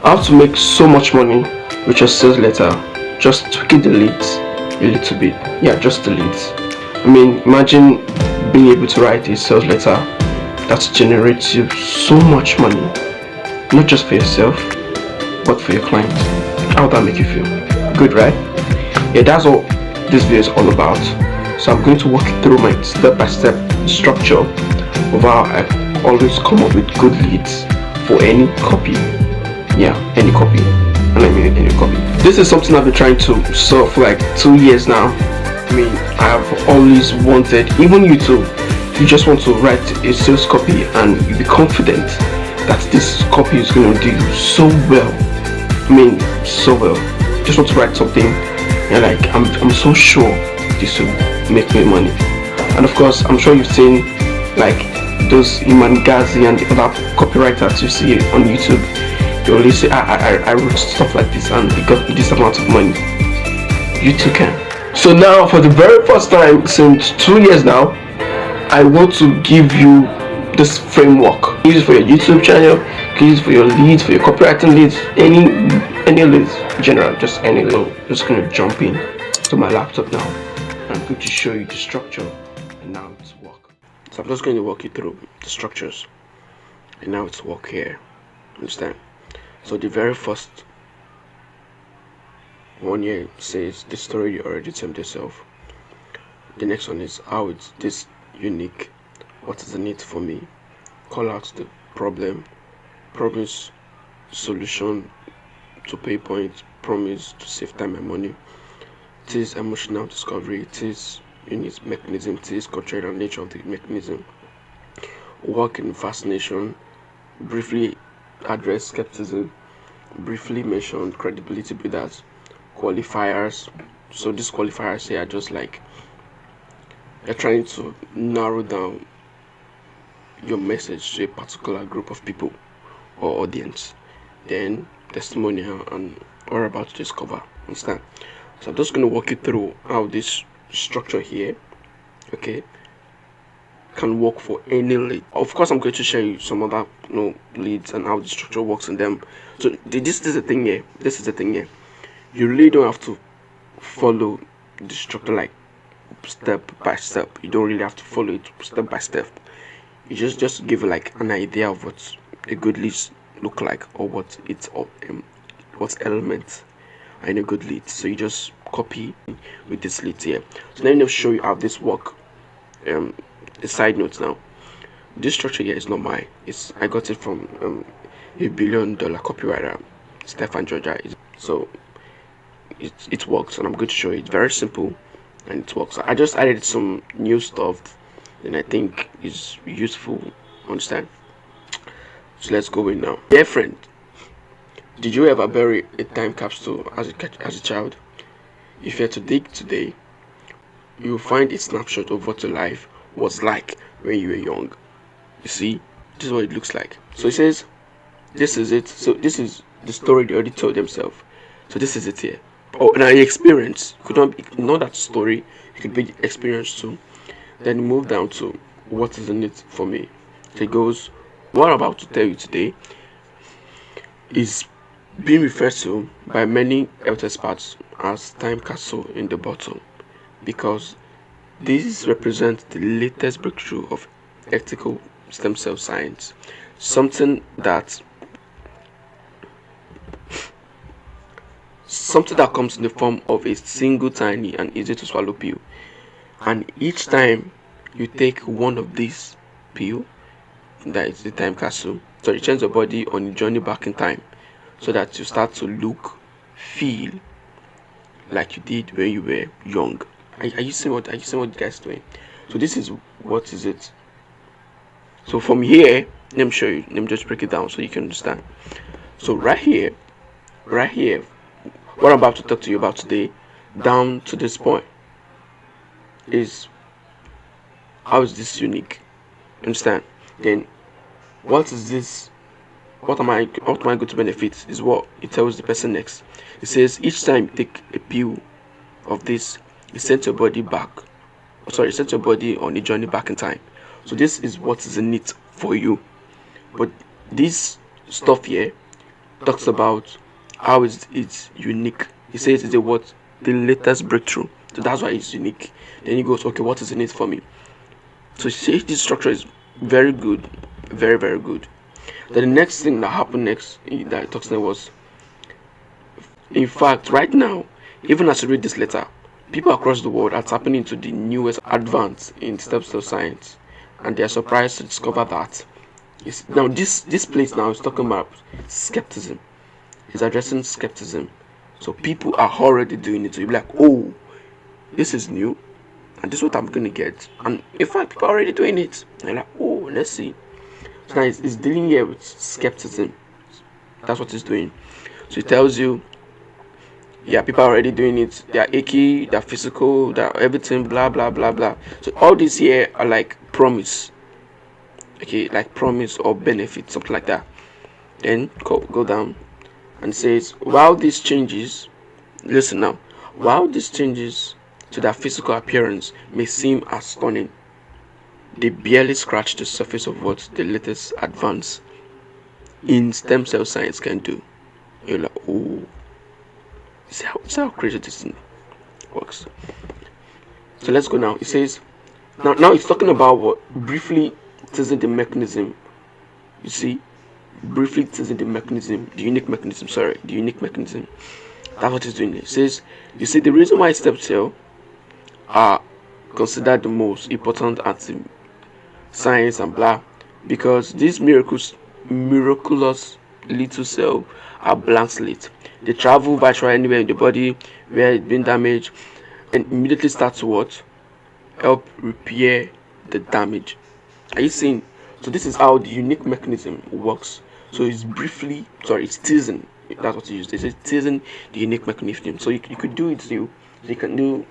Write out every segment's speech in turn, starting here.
How to make so much money with your sales letter? Just tweak the leads a little bit. Yeah, just the leads. I mean, imagine being able to write a sales letter that generates you so much money, not just for yourself, but for your client. How would that make you feel? Good, right? Yeah, that's all this video is all about. So I'm going to walk you through my step-by-step structure of how I always come up with good leads for any copy. Yeah, any copy. And I mean any copy. This is something I've been trying to solve for like 2 years now. I mean, I've always wanted, even you too, you just want to write a sales copy and you be confident that this copy is going to do so well. I mean, so well. Just want to write something and like I'm so sure this will make me money. And of course, I'm sure you've seen like those Iman Ghazi and the other copywriters you see on YouTube. They always say, I wrote stuff like this and it got me this amount of money. You too can. So now, for the very first time since 2 years now, I want to give you this framework. Use it for your YouTube channel, use it for your leads, for your copywriting leads, any leads in general, just any lead. Just gonna jump in to my laptop now. I'm going to show you the structure and now it's work. So I'm just going to walk you through the structures and now it's work here. Understand? So the very first one here says the story you already told yourself. The next one is how it's this unique. What is the need for me? Call out the problem, promise solution to pay point, promise to save time and money. It is emotional discovery. It is unique mechanism. It is cultural nature of the mechanism. Work in fascination. Briefly address skepticism, briefly mention credibility builders, qualifiers. So these qualifiers here are just like you're trying to narrow down your message to a particular group of people or audience. Then testimonial and what we're about to discover. Understand? So I'm just going to walk you through how this structure here, okay, can work for any lead. Of course, I'm going to show you some other leads and how the structure works in them. So this is the thing here. This is the thing here. You really don't have to follow the structure like step by step. You don't really have to follow it step by step. You just give like an idea of what a good lead look like or what it's what elements are in a good lead. So you just copy with this lead here. So let me show you how this work. A side note now, this structure here is not mine. I got it from $1 billion copywriter Stefan Georgia. So it works and I'm going to show you. It's very simple and it works. I just added some new stuff and I think is useful. Understand? So let's go in now. Dear friend, did you ever bury a time capsule as a child? If you are to dig today, you will find a snapshot of what your life was like when you were young. You see, this is what it looks like. So it says, this is it. So this is the story they already told themselves. So this is it here. Oh, now the experience could not be not that story. It could be the experience too. Then move down to what is in it for me. So it goes, what I'm about to tell you today is being referred to by many health experts as time capsule in the bottle, because this represents the latest breakthrough of ethical stem cell science, something that comes in the form of a single tiny and easy to swallow pill. And each time you take one of these pill, that is the time capsule, so it changes your body on a journey back in time, so that you start to look, feel like you did when you were young. Are you seeing what you guys doing? So this is what is it. So from here, let me show you. Let me just break it down so you can understand. So right here, what I'm about to talk to you about today, down to this point, is how is this unique? Understand? Then what is this? What am I going to benefit? Is what it tells the person next. It says each time you take a pill of this, you send your body back. You send your body on a journey back in time. So this is what is in it for you. But this stuff here talks about how it's unique. He says it's the latest breakthrough. So that's why it's unique. Then he goes, okay, what is in it for me? So he says this structure is very good, very very good. Then the next thing that happened next that he talks about was, in fact, right now, even as you read this letter, people across the world are tapping into the newest advance in stem cell science, and they are surprised to discover that now this place now is talking about skepticism. It's addressing skepticism. So people are already doing it. So you'll be like, oh, this is new, and this is what I'm gonna get. And in fact, people are already doing it. And you're like, oh, let's see. So now it's dealing here with skepticism. That's what it's doing. So it tells you, yeah, people are already doing it. They are achy, they're physical, they're everything, blah blah blah blah. So all these here are like promise. Okay, like promise or benefit, something like that. Then go down and says, while these changes, listen now, while these changes to their physical appearance may seem stunning, they barely scratch the surface of what the latest advance in stem cell science can do. You're like, oh, see how crazy this thing works. So let's go now. It says, now it's talking about what briefly teasing the mechanism. You see, briefly teasing the mechanism, the unique mechanism. That's what it's doing. It says, you see, the reason why stem cell are considered the most important anti science and blah, because these miraculous little cells are blank slate. They travel virtually anywhere in the body where it's been damaged, and immediately start to what? Help repair the damage. Are you seeing? So this is how the unique mechanism works. So it's teasing. That's what it used. It's teasing the unique mechanism. So you could do it. You can do,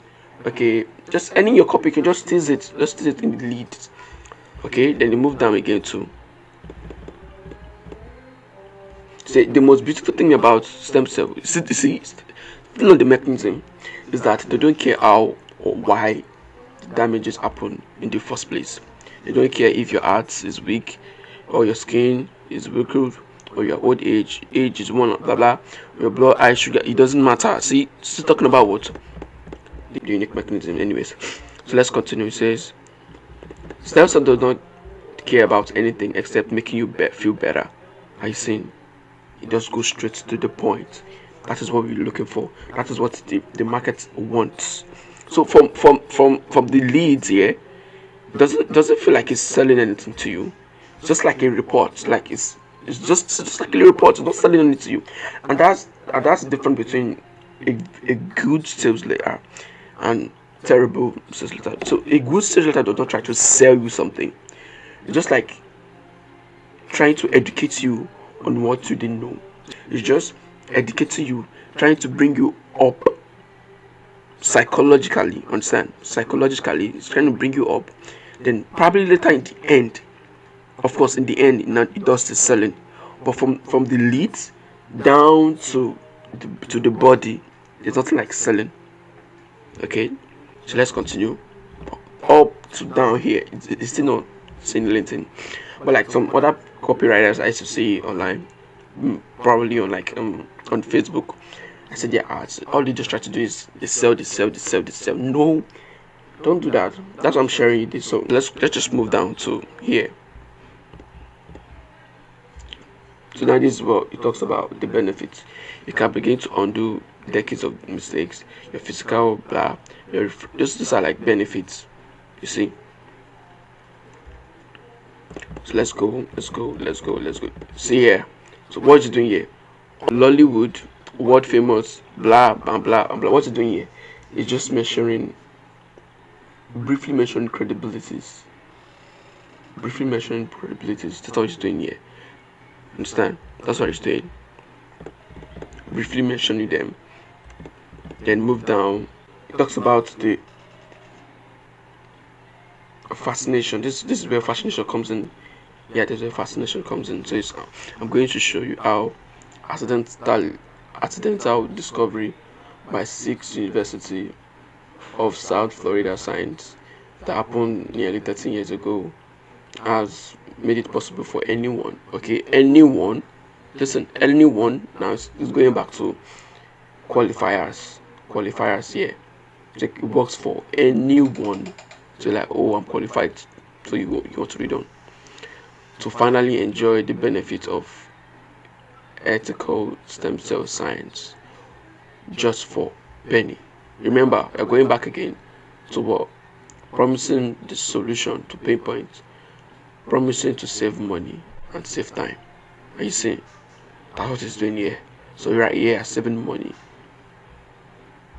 okay, just any your copy. You can just tease it. Just tease it in the lead. Okay. Then you move down again to say the most beautiful thing about stem cell. See, still on the mechanism is that they don't care how or why the damages happen in the first place. They don't care if your heart is weak or your skin is weakened or your old age is one, blah blah, your blood eye sugar, it doesn't matter. See, still talking about what? The unique mechanism. Anyways, so let's continue. It says stem cell does not care about anything except making you feel better. Are you seeing? It just goes straight to the point. That is what we're looking for. That is what the market wants. So from the leads here, doesn't feel like it's selling anything to you. It's just like a report. Like it's just like a report. It's not selling anything to you. And that's the difference between a good sales letter and terrible sales letter. So a good sales letter does not try to sell you something. It's just like trying to educate you on what you didn't know. It's just educating you, trying to bring you up psychologically. Understand? Psychologically, it's trying to bring you up. Then probably later in the end, of course, in the end, it does the selling. But from the leads down to the body, there's nothing like selling. Okay, so let's continue. Up to down here, it's still not saying anything. But like some other copywriters I used to see online, probably on on Facebook, I said their ads. All they just try to do is they sell. No, don't do that. That's why I'm sharing this. So let's just move down to here. So now this is what it talks about, the benefits. You can begin to undo decades of mistakes. Your physical blah. These are like benefits. You see. So let's go. See here. So what you doing here? Lollywood, world famous, blah blah blah blah. What you doing here? It's just briefly mentioning credibilities. That's what he's doing here. Understand? That's what he's doing. Briefly mentioning them. Then move down. It talks about the fascination. This is where fascination comes in. Yeah, this is where fascination comes in. So I'm going to show you how accidental discovery by 6 University of South Florida science that happened nearly 13 years ago has made it possible for anyone Listen, anyone now is going back to qualifiers. Yeah. Like it works for anyone. So like, oh, I'm qualified. So you want to read on to finally enjoy the benefit of ethical stem cell science just for penny. Remember, we're going back again to what? Promising the solution to pain points, promising to save money and save time. Are you seeing? That's what it's doing here. So right here, saving money.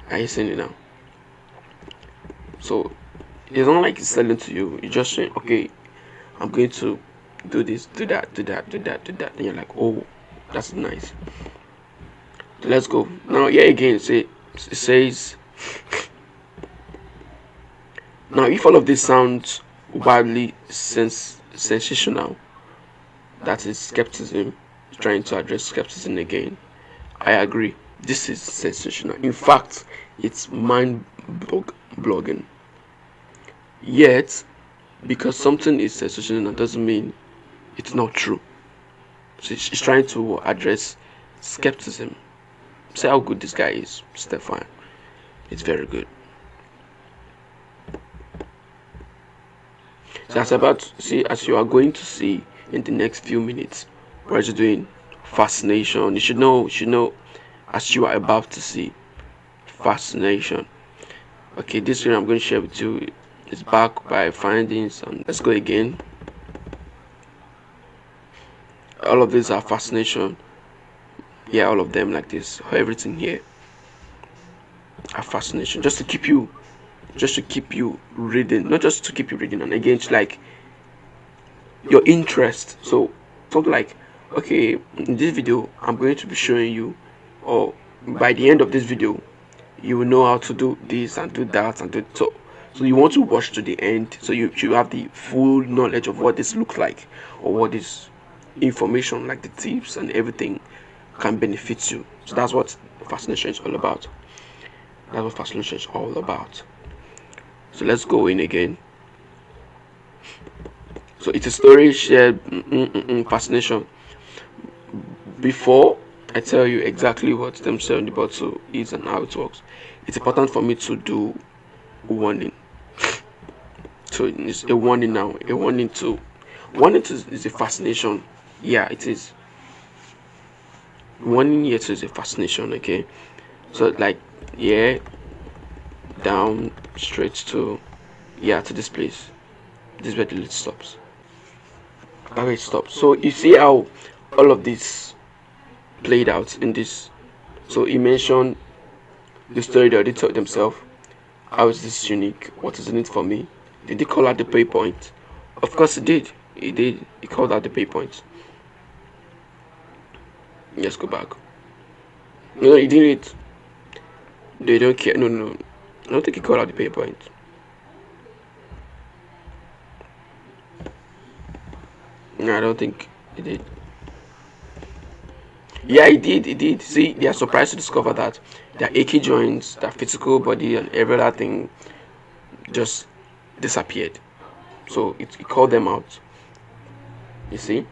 Are you seeing it now? So it's not like it's selling to you. You're just saying, okay, I'm going to do this, do that, do that, do that, do that. And you're like, oh, that's nice. So let's go. Now here again, it says, now if all of this sounds wildly sensational, that is skepticism, trying to address skepticism again, I agree. This is sensational. In fact, it's mind-blogging. Yet, because something is sensational doesn't mean it's not true. So she's trying to address skepticism. Say how good this guy is, Stefan. It's very good. So as you are going to see in the next few minutes, what you're doing, fascination. You should know, as you are about to see, fascination. Okay, this one I'm going to share with you is backed by findings, and let's go again. All of these are fascination. Yeah, all of them like this. Everything here are fascination. Just to keep you reading, not just to keep you reading, and again, it's like your interest. So something like, okay, in this video I'm going to be showing you, or by the end of this video you will know how to do this and do that and do so. So you want to watch to the end, so you have the full knowledge of what this looks like, or what this information, like the tips and everything, can benefit you. So that's what fascination is all about. That's what fascination is all about. So let's go in again. So it's a story shared fascination. Before I tell you exactly what stem cell in the bottle is and how it works, it's important for me to do a warning. So it's a warning now. A warning to is a fascination. Yeah, it is. Warning here is a fascination. Okay, so like, yeah, down straight to, yeah, to this place. This is where the lid stops. Okay, it stops. So you see how all of this played out in this. So he mentioned the story that they told themselves. How is this unique? What is in it for me? Did he call out the pay point? Of course he did. He did. He called out the pay points. Let's go back. No, he didn't. They don't care. No. I don't think he called out the pay point. No, I don't think he did. Yeah, he did. See, they are surprised to discover that their achy joints, their physical body, and every other thing just disappeared. So he called them out. You see?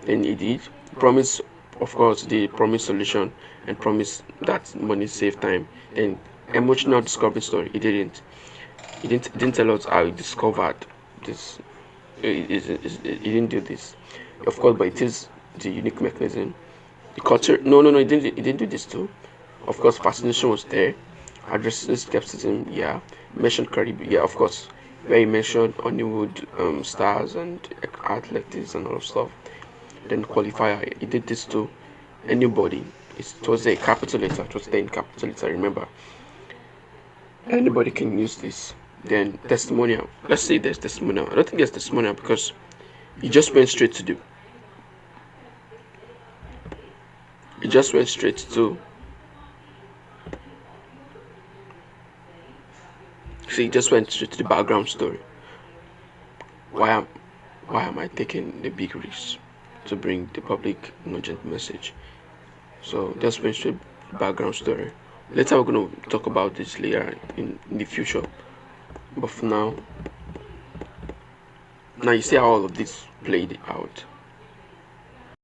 And he did. Promise, of course, the promise solution and promise that money save time. And emotional discovery story. He didn't tell us how he discovered this. He didn't do this. Of course, but it is the unique mechanism. The culture. No. He didn't do this too. Of course, fascination was there. Addressing skepticism. Yeah. Mentioned Caribbean. Yeah, of course. Where he mentioned Hollywood stars and athletes and all of stuff. Then qualifier. He did this to anybody. It was a capital letter. It was there in capital letter. Remember. Anybody can use this. Then testimonial. Let's say there's testimonial. I don't think there's testimonial because he just went straight to the. He just went straight to. See, he just went straight to the background story. Why am I taking the big risk to bring the public an urgent message? So just went straight to the background story. Later we're gonna talk about this later in the future. But for now you see how all of this played out.